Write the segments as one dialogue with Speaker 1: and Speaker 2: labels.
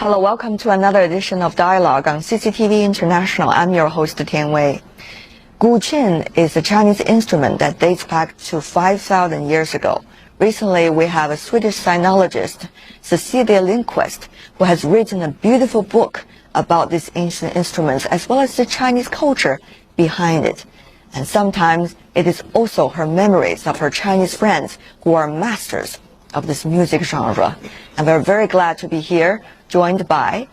Speaker 1: Hello, welcome to another edition of Dialogue on CCTV International. I'm your host, Tian Wei. Guqin is a Chinese instrument that dates back to 5,000 years ago. Recently, we have a Swedish sinologist, Cecilia Lindquist, who has written a beautiful book about these ancient instruments as well as the Chinese culture behind it. And sometimes it is also her memories of her Chinese friends who are masters of this music genre. And we're very glad to be here, joined by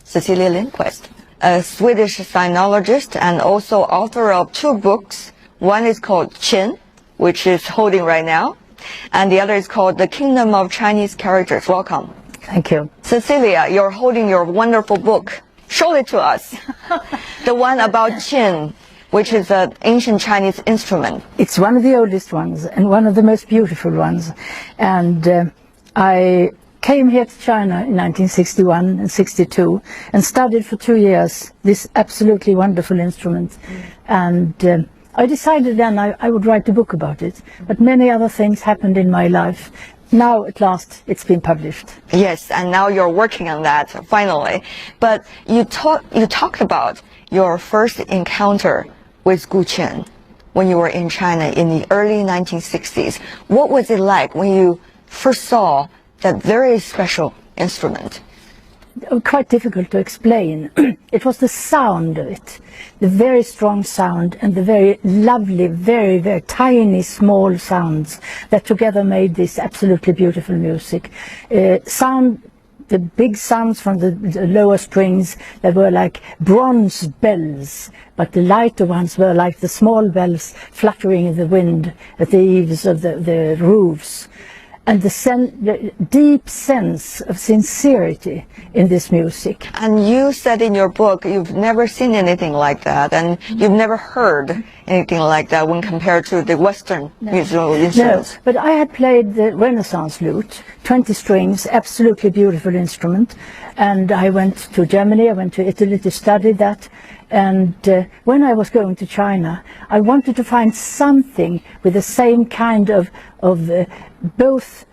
Speaker 1: Cecilia Lindquist, a Swedish sinologist and also author of two books. One is called Qin, which is holding right now, and the other is called The Kingdom of Chinese Characters. Welcome.
Speaker 2: Thank you.
Speaker 1: Cecilia, you're holding your wonderful book. Show it to us. The one about Qin, which is an ancient Chinese instrument.
Speaker 2: It's one of the oldest ones and one of the most beautiful ones. And I came here to China in 1961 and 62 and studied for 2 years this absolutely wonderful instrument. And I decided then I would write a book about it. But many other things happened in my life. Now, at last, it's been published.
Speaker 1: Yes, and now you're working on that, finally. But you talked about your first encounter with guqin when you were in China in the early 1960s. What was it like when you first saw that very special instrument?
Speaker 2: Quite difficult to explain. It was the sound of it, the very strong sound and the very lovely, very, very tiny, small sounds that together made this absolutely beautiful music. The big sounds from the lower strings that were like bronze bells, but the lighter ones were like the small bells fluttering in the wind at the eaves of the roofs. And the deep sense of sincerity in this music.
Speaker 1: And you said in your book you've never seen anything like that, and you've never heard anything like that when compared to the Western musical instruments.
Speaker 2: No, but I had played the Renaissance lute, 20 strings, absolutely beautiful instrument. And I went to Germany, I went to Italy to study that. And when I was going to China, I wanted to find something with the same kind of both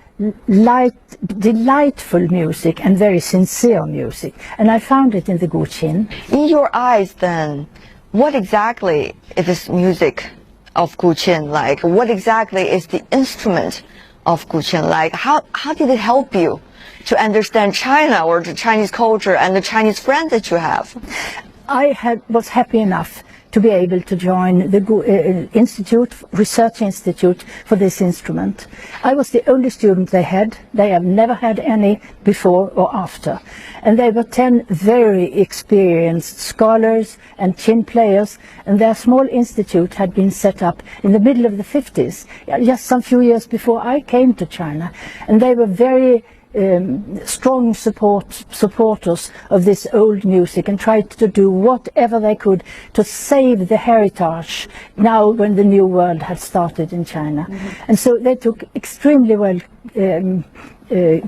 Speaker 2: delightful music and very sincere music. And I found it in the guqin.
Speaker 1: In your eyes then, what exactly is this music of guqin like? What exactly is the instrument of guqin like? How did it help you to understand China or the Chinese culture and the Chinese friends that you have?
Speaker 2: I was happy enough to be able to join the research institute for this instrument. I was the only student they had. They have never had any before or after. And they were 10 very experienced scholars and qin players, and their small institute had been set up in the middle of the 50s, just some few years before I came to China. And they were very strong supporters of this old music and tried to do whatever they could to save the heritage now when the new world had started in China. And so they took extremely well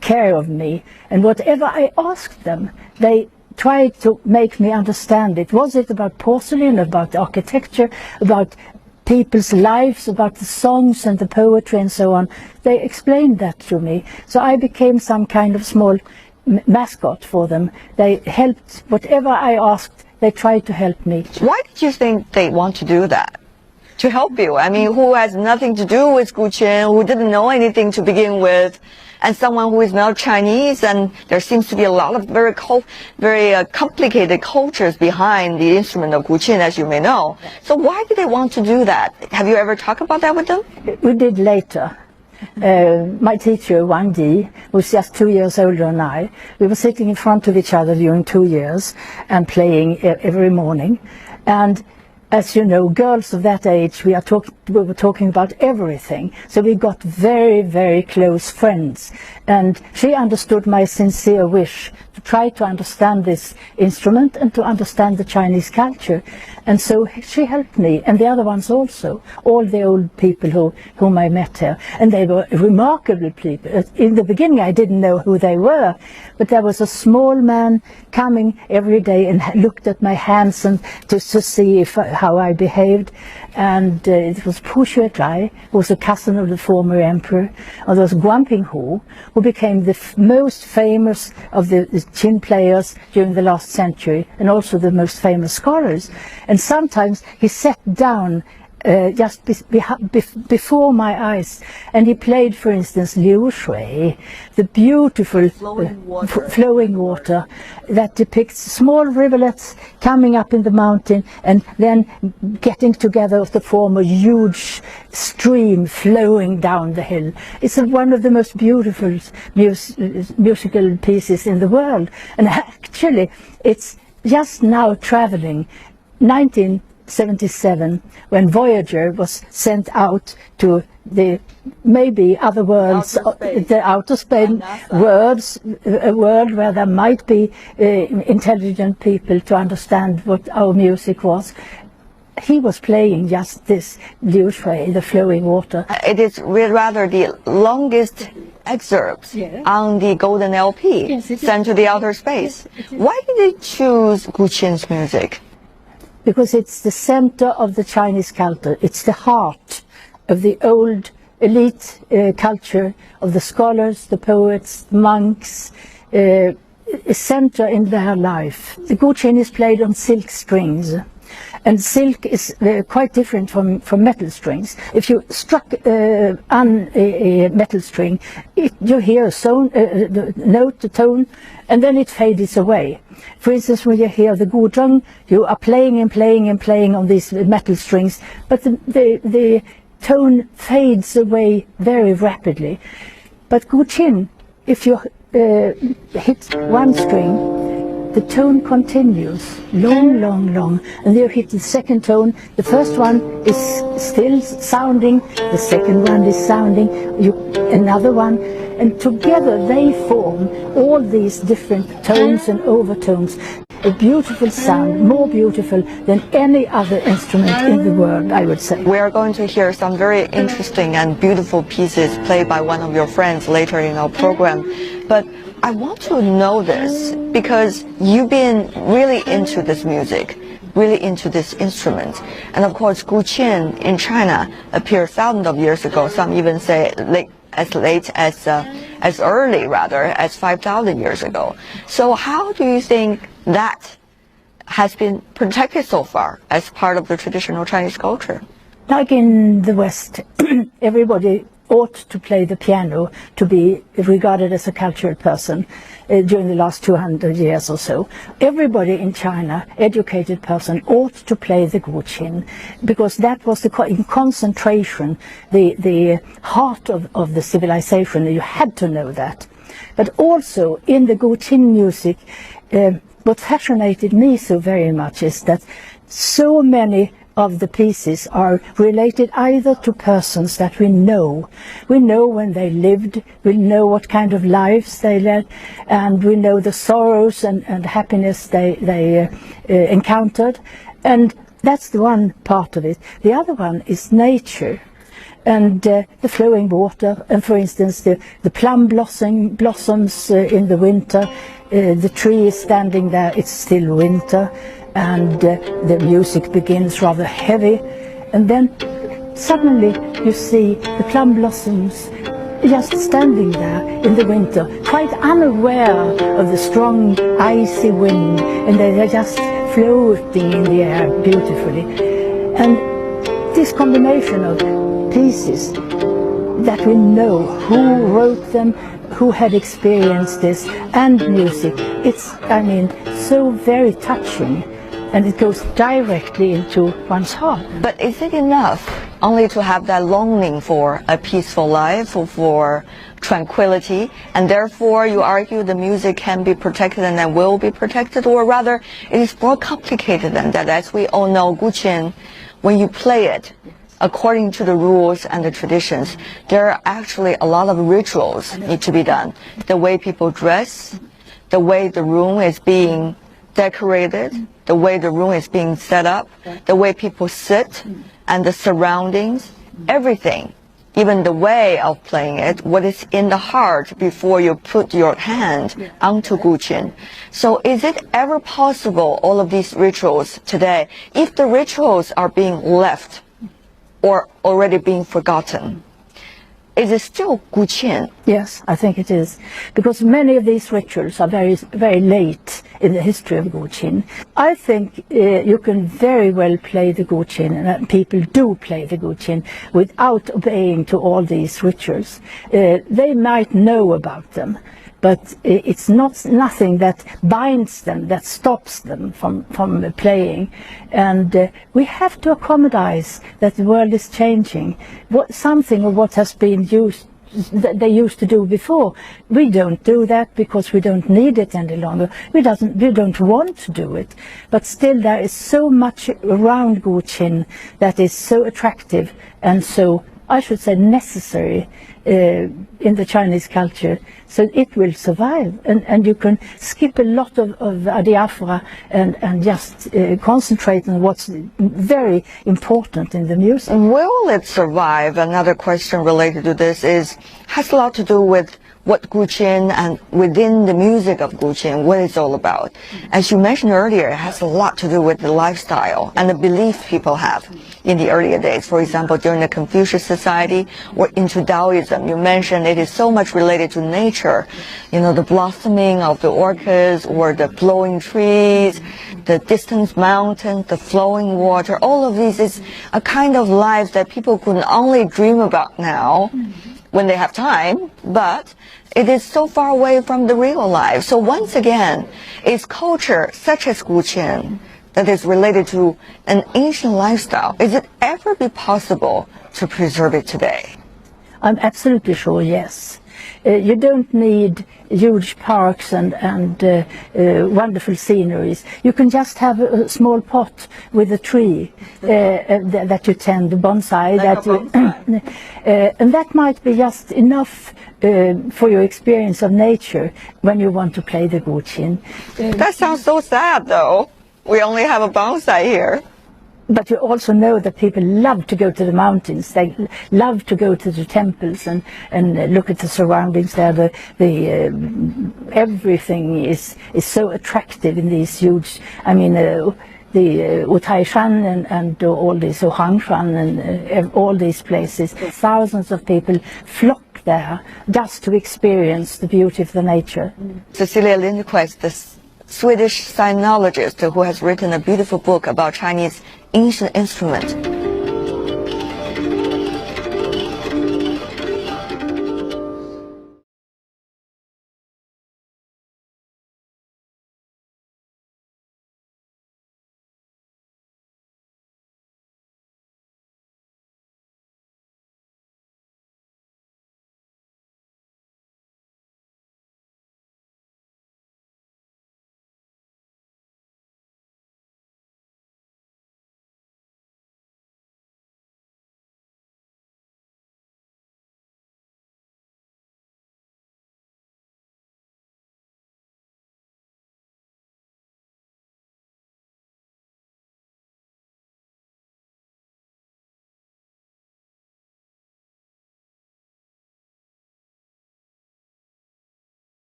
Speaker 2: care of me, and whatever I asked them, they tried to make me understand it. Was it about porcelain, about architecture, about people's lives, about the songs and the poetry and so on? They explained that to me. So I became some kind of small mascot for them. They helped, whatever I asked, they tried to help me.
Speaker 1: Why did you think they want to do that? To help you? I mean, who has nothing to do with guqin, who didn't know anything to begin with, and someone who is not Chinese, and there seems to be a lot of very complicated cultures behind the instrument of guqin, as you may know. So why did they want to do that? Have you ever talked about that with them?
Speaker 2: We did later. My teacher, Wang Di, was just 2 years older than I. We were sitting in front of each other during 2 years and playing every morning. And as you know, girls of that age, we were talking about everything. So we got very, very close friends. And she understood my sincere wish to try to understand this instrument and to understand the Chinese culture. And so she helped me, and the other ones also, all the old people whom I met here. And they were remarkable people. In the beginning I didn't know who they were, but there was a small man coming every day and looked at my hands and to see how I behaved. And it was was Pu Xuezhai, who was a cousin of the former emperor, and there was Guanping Hu, who became the most famous of the Qin players during the last century, and also the most famous scholars. And sometimes he sat down just before my eyes, and he played, for instance, Liu Shui, the beautiful flowing water that depicts small rivulets coming up in the mountain and then getting together to form a huge stream flowing down the hill. It's one of the most beautiful musical pieces in the world, and actually it's just now traveling 1977 when Voyager was sent out to the maybe other worlds, the outer space worlds, a world where there might be intelligent people to understand what our music was. He was playing just this Liu Shui, the flowing water.
Speaker 1: It is rather the longest excerpts on the golden LP sent to the outer space. Why did they choose guqin's music?
Speaker 2: Because it's the center of the Chinese culture. It's the heart of the old elite culture of the scholars, the poets, the monks, a center in their life. The guqin is played on silk strings, and silk is quite different from metal strings. If you struck on a metal string, you hear a note, a tone, and then it fades away. For instance, when you hear the guzheng, you are playing and playing and playing on these metal strings, but the tone fades away very rapidly. But guqin, if you hit one string, the tone continues, long, long, long, and you hit the second tone. The first one is still sounding, the second one is sounding, another one, and together they form all these different tones and overtones. A beautiful sound, more beautiful than any other instrument in the world, I would say.
Speaker 1: We are going to hear some very interesting and beautiful pieces played by one of your friends later in our program. But I want to know this because you've been really into this music, really into this instrument. And of course, guqin in China appeared thousands of years ago. Some even say as early as 5,000 years ago. So how do you think that has been protected so far as part of the traditional Chinese culture?
Speaker 2: Like in the West, everybody ought to play the piano to be regarded as a cultural person during the last 200 years or so. Everybody in China, educated person, ought to play the guqin because that was in concentration, the heart of the civilization. You had to know that. But also in the guqin music, what fascinated me so very much is that so many of the pieces are related either to persons that we know. We know when they lived, we know what kind of lives they led, and we know the sorrows and happiness they encountered. And that's the one part of it. The other one is nature. And the flowing water, and for instance the plum blossoms in the winter, the tree is standing there, it's still winter, and the music begins rather heavy, and then suddenly you see the plum blossoms just standing there in the winter, quite unaware of the strong icy wind, and they're just floating in the air beautifully. And this combination of pieces that we know who wrote them, who had experienced this, and music, it's, I mean, so very touching, and it goes directly into one's heart.
Speaker 1: But is it enough only to have that longing for a peaceful life or for tranquility, and therefore you argue the music can be protected and then will be protected, or rather it is more complicated than that? As we all know, guqin, when you play it according to the rules and the traditions, there are actually a lot of rituals need to be done. The way people dress, the way the room is being decorated, the way the room is being set up, the way people sit, and the surroundings, everything, even the way of playing it, what is in the heart before you put your hand onto guqin. So is it ever possible, all of these rituals today, if the rituals are being left or already being forgotten? Is it still guqin?
Speaker 2: Yes, I think it is, because many of these rituals are very, very late in the history of guqin. I think you can very well play the guqin, and people do play the guqin without obeying to all these rituals. They might know about them, but it's nothing that binds them, that stops them from playing. And we have to accommodate that the world is changing. Something of what has been used, that they used to do before, we don't do that because we don't need it any longer. We don't want to do it. But still there is so much around guqin that is so attractive and so, I should say, necessary in the Chinese culture, so it will survive, and you can skip a lot of adiaphora and just concentrate on what's very important in the music.
Speaker 1: Will it survive? Another question related to this has a lot to do with what guqin and within the music of guqin, what it's all about. As you mentioned earlier, it has a lot to do with the lifestyle and the belief people have in the earlier days. For example, during the Confucius society or into Taoism, you mentioned it is so much related to nature. You know, the blossoming of the orchids or the flowing trees, the distant mountains, the flowing water. All of these is a kind of life that people could only dream about now when they have time, but it is so far away from the real life. So once again, is culture such as guqin that is related to an ancient lifestyle, is it ever be possible to preserve it today?
Speaker 2: I'm absolutely sure, yes. You don't need huge parks and wonderful sceneries. You can just have a small pot with a tree that you tend, a bonsai, and that might be just enough for your experience of nature when you want to play the guqin.
Speaker 1: That sounds so sad, though. We only have a bonsai here.
Speaker 2: But you also know that people love to go to the mountains. They love to go to the temples and look at the surroundings there. Everything is so attractive in these huge. I mean, the Wutaishan and all these Huangshan and all these places. Thousands of people flock there just to experience the beauty of the nature.
Speaker 1: Cecilia Lindquist, the Swedish sinologist who has written a beautiful book about Chinese ancient instruments.